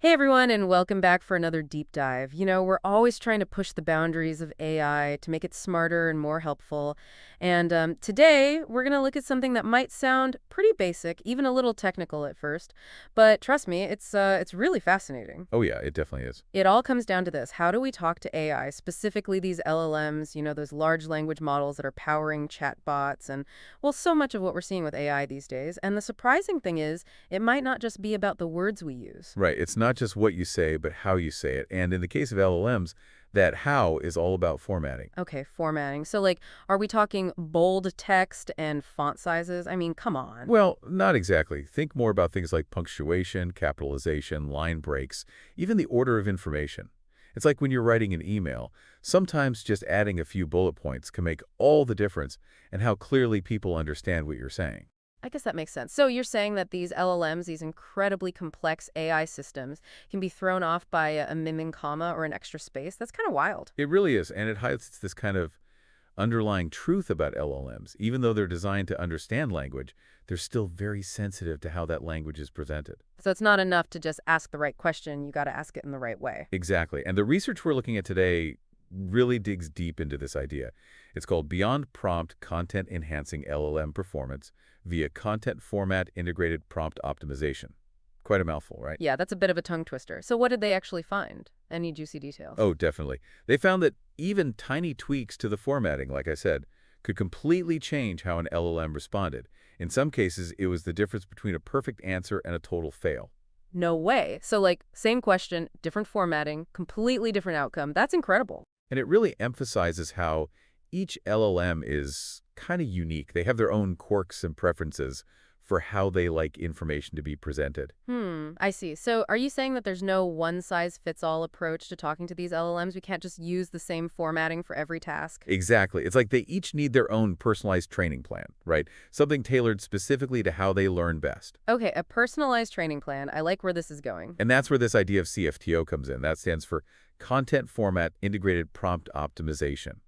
Hey everyone, and welcome back for another deep dive. We're always trying to push the boundaries of AI to make it smarter and more helpful. And today, we're going to look at something that might sound pretty basic, even a little technical at first. But trust me, it's really fascinating. Oh yeah, it definitely is. It all comes down to this. How do we talk to AI, specifically these LLMs, those large language models that are powering chatbots and, well, so much of what we're seeing with AI these days. And the surprising thing is, it might not just be about the words we use. Right. It's not just what you say, but how you say it. And in the case of LLMs, that how is all about formatting. Okay, formatting. So, like, are we talking bold text and font sizes? I mean, come on. Well, not exactly. Think more about things like punctuation, capitalization, line breaks, even the order of information. It's like when you're writing an email. Sometimes just adding a few bullet points can make all the difference in how clearly people understand what you're saying. I guess that makes sense. So, you're saying that these LLMs, these incredibly complex AI systems, can be thrown off by a missing comma or an extra space? That's kind of wild. It really is, and it highlights this kind of underlying truth about LLMs. Even though they're designed to understand language, they're still very sensitive to how that language is presented. So, it's not enough to just ask the right question. You got to ask it in the right way. Exactly. And the research we're looking at today really digs deep into this idea. It's called Beyond Prompt Content Enhancing LLM Performance via Content Format Integrated Prompt Optimization. Quite a mouthful, right? Yeah, that's a bit of a tongue twister. So, what did they actually find? Any juicy details? Oh, definitely. They found that even tiny tweaks to the formatting, like I said, could completely change how an LLM responded. In some cases, it was the difference between a perfect answer and a total fail. No way. So, like, same question, different formatting, completely different outcome. That's incredible. And it really emphasizes how each LLM is kind of unique. They have their own quirks and preferences for how they like information to be presented. I see. So are you saying that there's no one-size-fits-all approach to talking to these LLMs? We can't just use the same formatting for every task? Exactly. It's like they each need their own personalized training plan, right? Something tailored specifically to how they learn best. Okay, a personalized training plan. I like where this is going. And that's where this idea of CFTO comes in. That stands for Content Format Integrated Prompt Optimization.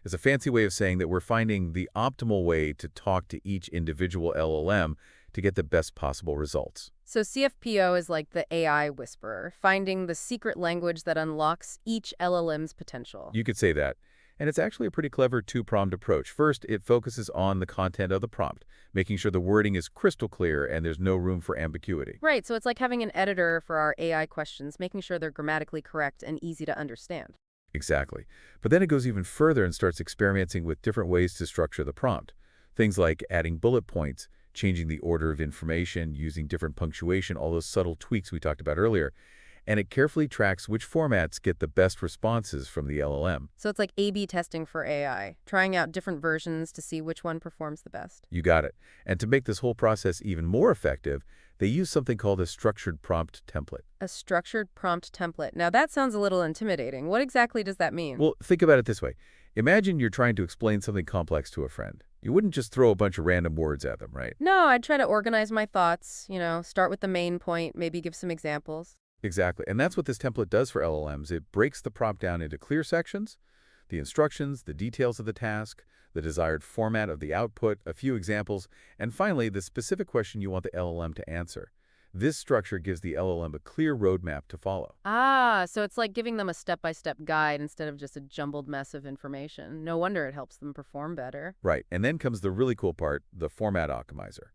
It's a fancy way of saying that we're finding the optimal way to talk to each individual LLM to get the best possible results. So CFPO is like the AI whisperer, finding the secret language that unlocks each LLM's potential. You could say that. And it's actually a pretty clever two-pronged approach. First, it focuses on the content of the prompt, making sure the wording is crystal clear and there's no room for ambiguity. Right, so it's like having an editor for our AI questions, making sure they're grammatically correct and easy to understand. Exactly. But then it goes even further and starts experimenting with different ways to structure the prompt. Things like adding bullet points, changing the order of information, using different punctuation, all those subtle tweaks we talked about earlier. And it carefully tracks which formats get the best responses from the LLM. So it's like A/B testing for AI, trying out different versions to see which one performs the best. You got it. And to make this whole process even more effective, they use something called a structured prompt template. A structured prompt template. Now that sounds a little intimidating. What exactly does that mean? Well, think about it this way. Imagine you're trying to explain something complex to a friend. You wouldn't just throw a bunch of random words at them, right? No, I'd try to organize my thoughts, start with the main point, maybe give some examples. Exactly. And that's what this template does for LLMs. It breaks the prompt down into clear sections, the instructions, the details of the task, the desired format of the output, a few examples, and finally, the specific question you want the LLM to answer. This structure gives the LLM a clear roadmap to follow. Ah, so it's like giving them a step-by-step guide instead of just a jumbled mess of information. No wonder it helps them perform better. Right. And then comes the really cool part, the format optimizer.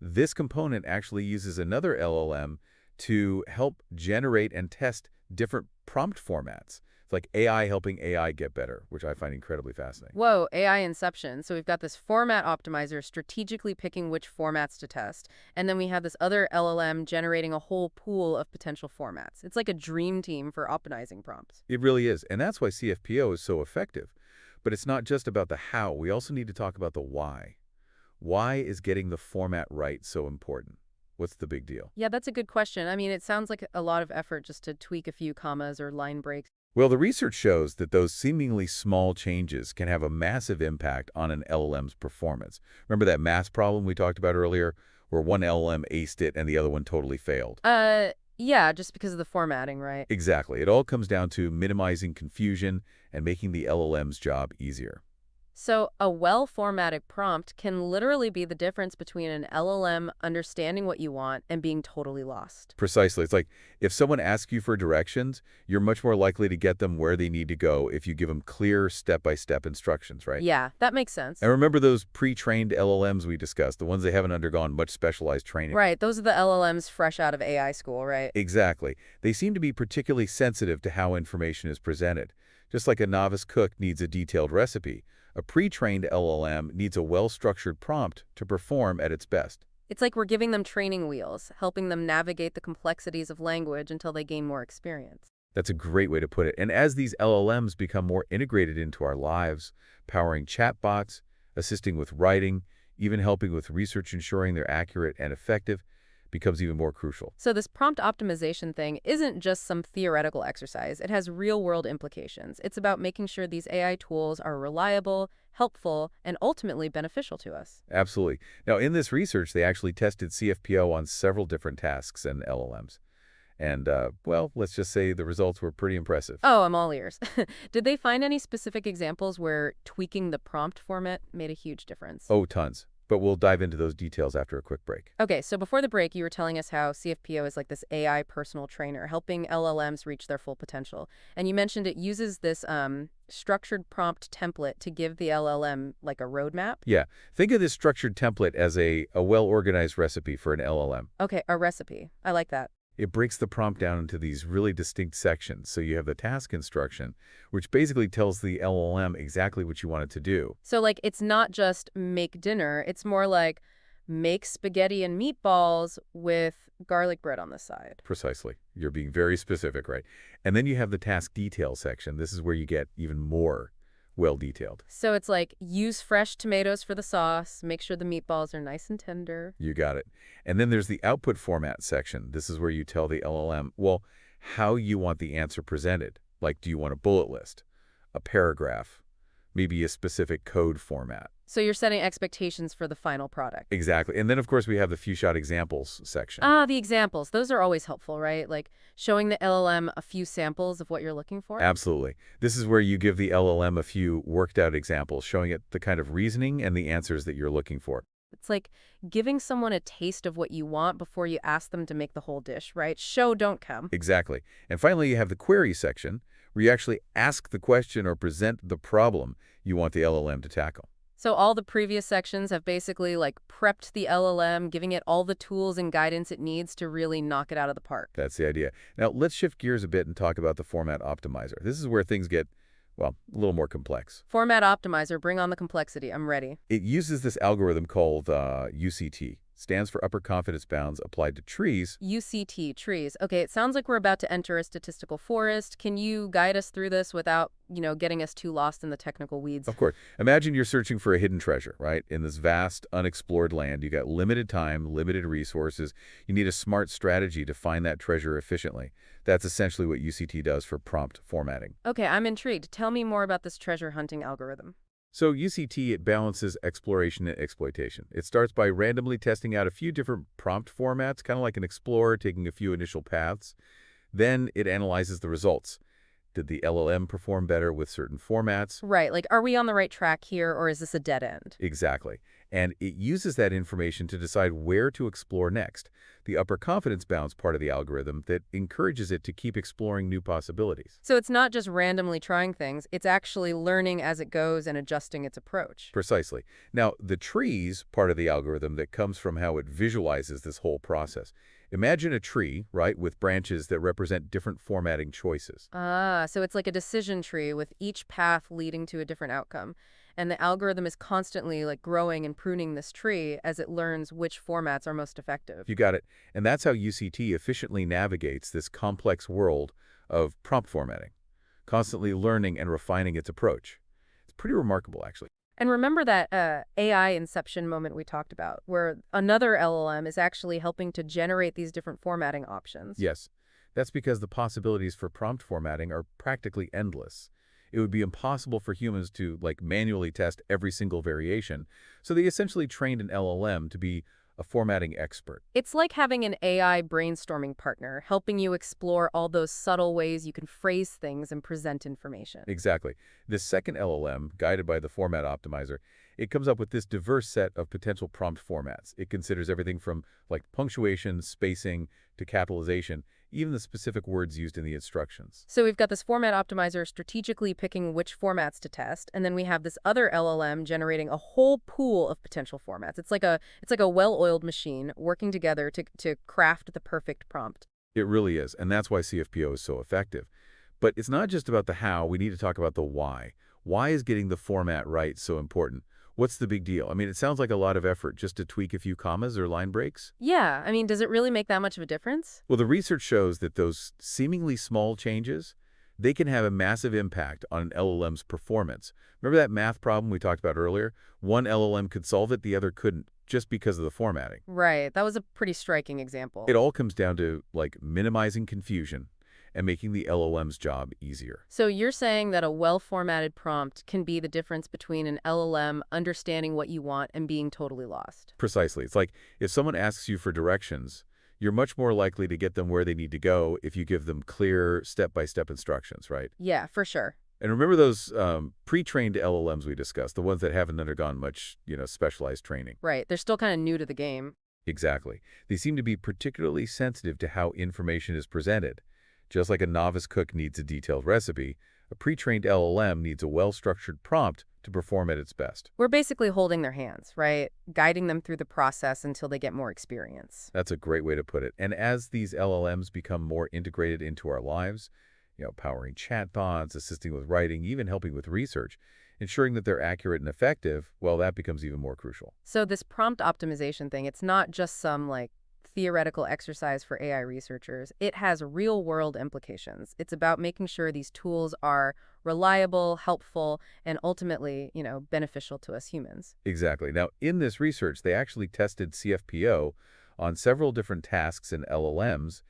This component actually uses another LLM to help generate and test different prompt formats. It's like AI helping AI get better, which I find incredibly fascinating. Whoa, AI inception. So we've got this format optimizer strategically picking which formats to test, and then we have this other LLM generating a whole pool of potential formats. It's like a dream team for optimizing prompts. It really is, and that's why CFPO is so effective. But it's not just about the how. We also need to talk about the why. Why is getting the format right so important? What's the big deal? Yeah, that's a good question. I mean, it sounds like a lot of effort just to tweak a few commas or line breaks. Well, the research shows that those seemingly small changes can have a massive impact on an LLM's performance. Remember that math problem we talked about earlier, where one LLM aced it and the other one totally failed? Yeah, just because of the formatting, right? Exactly. It all comes down to minimizing confusion and making the LLM's job easier. So, a well formatted prompt can literally be the difference between an LLM understanding what you want and being totally lost. Precisely. It's like if someone asks you for directions, you're much more likely to get them where they need to go if you give them clear step-by-step instructions, right? Yeah, that makes And sense. remember those pre-trained LLMs we discussed, the ones that haven't undergone much specialized training? Right, those are the LLMs fresh out of AI school, right? Exactly. They seem to be particularly sensitive to how information is presented. Just like a novice cook needs a detailed recipe, a pre-trained LLM needs a well-structured prompt to perform at its best. It's like we're giving them training wheels, helping them navigate the complexities of language until they gain more experience. That's a great way to put it. And as these LLMs become more integrated into our lives, powering chatbots, assisting with writing, even helping with research ensuring they're accurate and effective, becomes even more crucial. So, this prompt optimization thing isn't just some theoretical exercise, it has real world implications. It's about making sure these AI tools are reliable, helpful, and ultimately beneficial to us. Absolutely. Now, in this research, they actually tested CFPO on several different tasks and LLMs. And, well, let's just say the results were pretty impressive. Oh, I'm all ears. Did they find any specific examples where tweaking the prompt format made a huge difference? Oh, tons. But we'll dive into those details after a quick break. Okay, so before the break, you were telling us how CFPO is like this AI personal trainer, helping LLMs reach their full potential. And you mentioned it uses this structured prompt template to give the LLM like a roadmap. Yeah, think of this structured template as a well-organized recipe for an LLM. Okay, a recipe. I like that. It breaks the prompt down into these really distinct sections. So you have the task instruction, which basically tells the LLM exactly what you want it to do. So, like, it's not just make dinner, it's more like make spaghetti and meatballs with garlic bread on the side. Precisely. You're being very specific, right? And then you have the task detail section. This is where you get even more well-detailed. So, it's like use fresh tomatoes for the sauce, make sure the meatballs are nice and tender. You got it. And then there's the output format section. This is where you tell the LLM, well, how you want the answer presented. Like, do you want a bullet list, a paragraph, maybe a specific code format? So, you're setting expectations for the final product. Exactly. And then, of course, we have the few shot examples section. Ah, the examples. Those are always helpful, right? Like showing the LLM a few samples of what you're looking for. Absolutely. This is where you give the LLM a few worked out examples, showing it the kind of reasoning and the answers that you're looking for. It's like giving someone a taste of what you want before you ask them to make the whole dish, right? Show, don't come. Exactly. And finally, you have the query section, where you actually ask the question or present the problem you want the LLM to tackle. So all the previous sections have basically like prepped the LLM, giving it all the tools and guidance it needs to really knock it out of the park. That's the idea. Now, let's shift gears a bit and talk about the format optimizer. This is where things get, well, a little more complex. Format optimizer, bring on the complexity. I'm ready. It uses this algorithm called UCT, stands for upper confidence bounds applied to trees. UCT, trees. Okay, it sounds like we're about to enter a statistical forest. Can you guide us through this without, getting us too lost in the technical weeds? Of course, imagine you're searching for a hidden treasure, right? In this vast, unexplored land, you got limited time, limited resources. You need a smart strategy to find that treasure efficiently. That's essentially what UCT does for prompt formatting. Okay, I'm intrigued. Tell me more about this treasure hunting algorithm. So UCT, it balances exploration and exploitation. It starts by randomly testing out a few different prompt formats, kind of like an explorer taking a few initial paths. Then it analyzes the results. Did the LLM perform better with certain formats? Right, like are we on the right track here or is this a dead end? Exactly. And it uses that information to decide where to explore next. The upper confidence bounds part of the algorithm that encourages it to keep exploring new possibilities. So it's not just randomly trying things, it's actually learning as it goes and adjusting its approach. Precisely. Now, the trees part of the algorithm that comes from how it visualizes this whole process. Imagine a tree, right, with branches that represent different formatting choices. Ah, so it's like a decision tree with each path leading to a different outcome. And the algorithm is constantly like growing and pruning this tree as it learns which formats are most effective. You got it. And that's how UCT efficiently navigates this complex world of prompt formatting, constantly learning and refining its approach. It's pretty remarkable, actually. And remember that AI inception moment we talked about, where another LLM is actually helping to generate these different formatting options. Yes, that's because the possibilities for prompt formatting are practically endless. It would be impossible for humans to, like, manually test every single variation, so they essentially trained an LLM to be a formatting expert. It's like having an AI brainstorming partner, helping you explore all those subtle ways you can phrase things and present information. Exactly. This second LLM, guided by the format optimizer, it comes up with this diverse set of potential prompt formats. It considers everything from like punctuation, spacing, to capitalization, even the specific words used in the instructions. So we've got this format optimizer strategically picking which formats to test, and then we have this other LLM generating a whole pool of potential formats. It's like a well-oiled machine working together to craft the perfect prompt. It really is, and that's why CFPO is so effective. But it's not just about the how, we need to talk about the why. Why is getting the format right so important? What's the big deal? I mean, it sounds like a lot of effort just to tweak a few commas or line breaks. Yeah, I mean, does it really make that much of a difference? Well, the research shows that those seemingly small changes, they can have a massive impact on an LLM's performance. Remember that math problem we talked about earlier? One LLM could solve it, the other couldn't, just because of the formatting. Right, that was a pretty striking example. It all comes down to, like, minimizing confusion and making the LLM's job easier. So you're saying that a well-formatted prompt can be the difference between an LLM understanding what you want and being totally lost. Precisely. It's like if someone asks you for directions, you're much more likely to get them where they need to go if you give them clear step-by-step instructions, right? Yeah, for sure. And remember those pre-trained LLMs we discussed, the ones that haven't undergone much, specialized training. Right, they're still kind of new to the game. Exactly. They seem to be particularly sensitive to how information is presented. Just like a novice cook needs a detailed recipe, a pre-trained LLM needs a well-structured prompt to perform at its best. We're basically holding their hands, right? Guiding them through the process until they get more experience. That's a great way to put it. And as these LLMs become more integrated into our lives, powering chatbots, assisting with writing, even helping with research, ensuring that they're accurate and effective, well, that becomes even more crucial. So this prompt optimization thing, it's not just some theoretical exercise for AI researchers. It has real-world implications. It's about making sure these tools are reliable, helpful, and ultimately, beneficial to us humans. Exactly. Now, in this research, they actually tested CFPO on several different tasks in LLMs,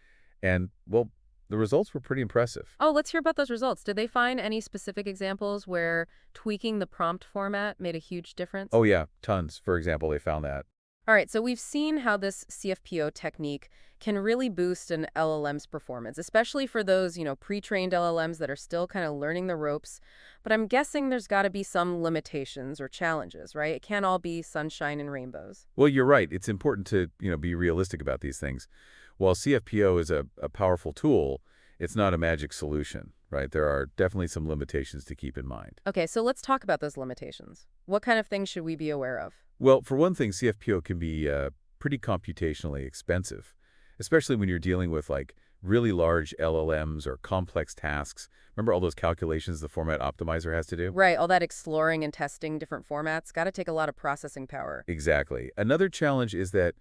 and, well, the results were pretty impressive. Oh, let's hear about those results. Did they find any specific examples where tweaking the prompt format made a huge difference? Oh, yeah, tons. For example, they found that. All right, so we've seen how this CFPO technique can really boost an LLM's performance, especially for those, pre-trained LLMs that are still kind of learning the ropes. But I'm guessing there's got to be some limitations or challenges, right? It can't all be sunshine and rainbows. Well, you're right. It's important to, be realistic about these things. While CFPO is a powerful tool, it's not a magic solution, right? There are definitely some limitations to keep in mind. Okay, so let's talk about those limitations. What kind of things should we be aware of? Well, for one thing, CFPO can be pretty computationally expensive, especially when you're dealing with like really large LLMs or complex tasks. Remember all those calculations the format optimizer has to do? Right, all that exploring and testing different formats, got to take a lot of processing power. Exactly. Another challenge is that,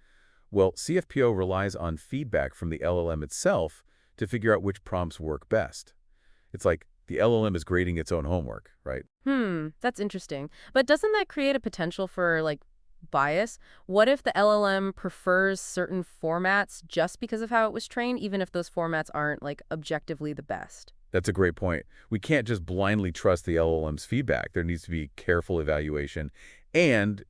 well, CFPO relies on feedback from the LLM itself to figure out which prompts work best. It's like the LLM is grading its own homework, right? That's interesting. But doesn't that create a potential for, bias? What if the LLM prefers certain formats just because of how it was trained, even if those formats aren't, objectively the best? That's a great point. We can't just blindly trust the LLM's feedback. There needs to be careful evaluation and,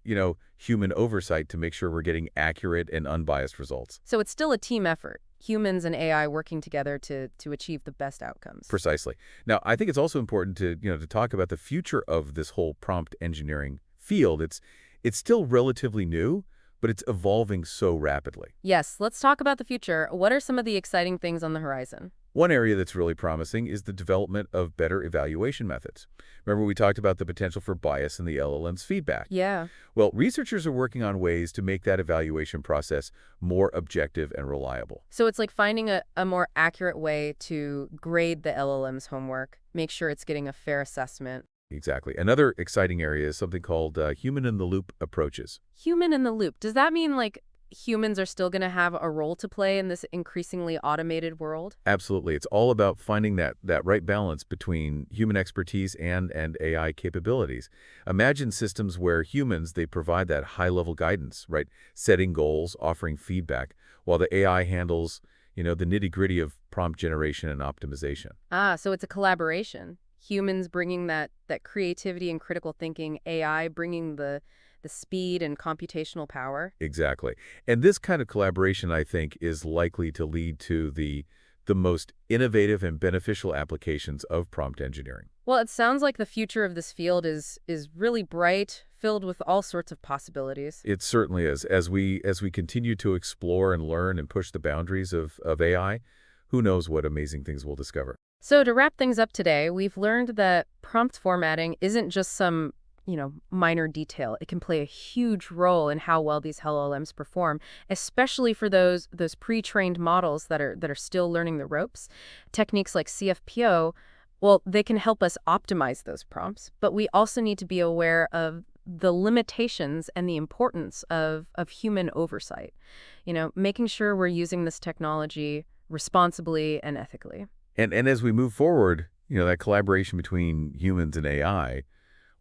human oversight to make sure we're getting accurate and unbiased results. So it's still a team effort, humans and AI working together to achieve the best outcomes. Precisely. Now, I think it's also important to talk about the future of this whole prompt engineering field. It's still relatively new, but it's evolving so rapidly. Yes, let's talk about the future. What are some of the exciting things on the horizon? One area that's really promising is the development of better evaluation methods. Remember, we talked about the potential for bias in the LLM's feedback. Yeah. Well, researchers are working on ways to make that evaluation process more objective and reliable. So it's like finding a more accurate way to grade the LLM's homework, make sure it's getting a fair assessment. Exactly. Another exciting area is something called human-in-the-loop approaches. Human in the loop. Does that mean humans are still going to have a role to play in this increasingly automated world? Absolutely. It's all about finding that right balance between human expertise and AI capabilities. Imagine systems where humans, they provide that high-level guidance, right? Setting goals, offering feedback, while the AI handles, the nitty-gritty of prompt generation and optimization. Ah, so it's a collaboration. Humans bringing that creativity and critical thinking, AI bringing the the speed and computational power. Exactly. And this kind of collaboration, I think, is likely to lead to the most innovative and beneficial applications of prompt engineering. Well, it sounds like the future of this field is really bright, filled with all sorts of possibilities. It certainly is. As we continue to explore and learn and push the boundaries of AI, who knows what amazing things we'll discover. So to wrap things up today, we've learned that prompt formatting isn't just some, minor detail. It can play a huge role in how well these LLMs perform, especially for those pre-trained models that are still learning the ropes. Techniques like CFPO, well, they can help us optimize those prompts, but we also need to be aware of the limitations and the importance of human oversight. Making sure we're using this technology responsibly and ethically. And as we move forward, that collaboration between humans and AI,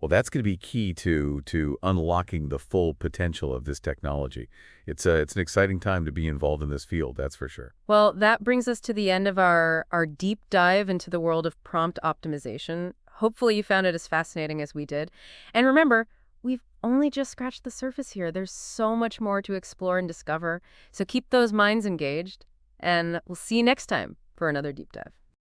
well, that's going to be key to unlocking the full potential of this technology. It's an exciting time to be involved in this field, that's for sure. Well, that brings us to the end of our deep dive into the world of prompt optimization. Hopefully you found it as fascinating as we did. And remember, we've only just scratched the surface here. There's so much more to explore and discover. So keep those minds engaged, and we'll see you next time for another deep dive.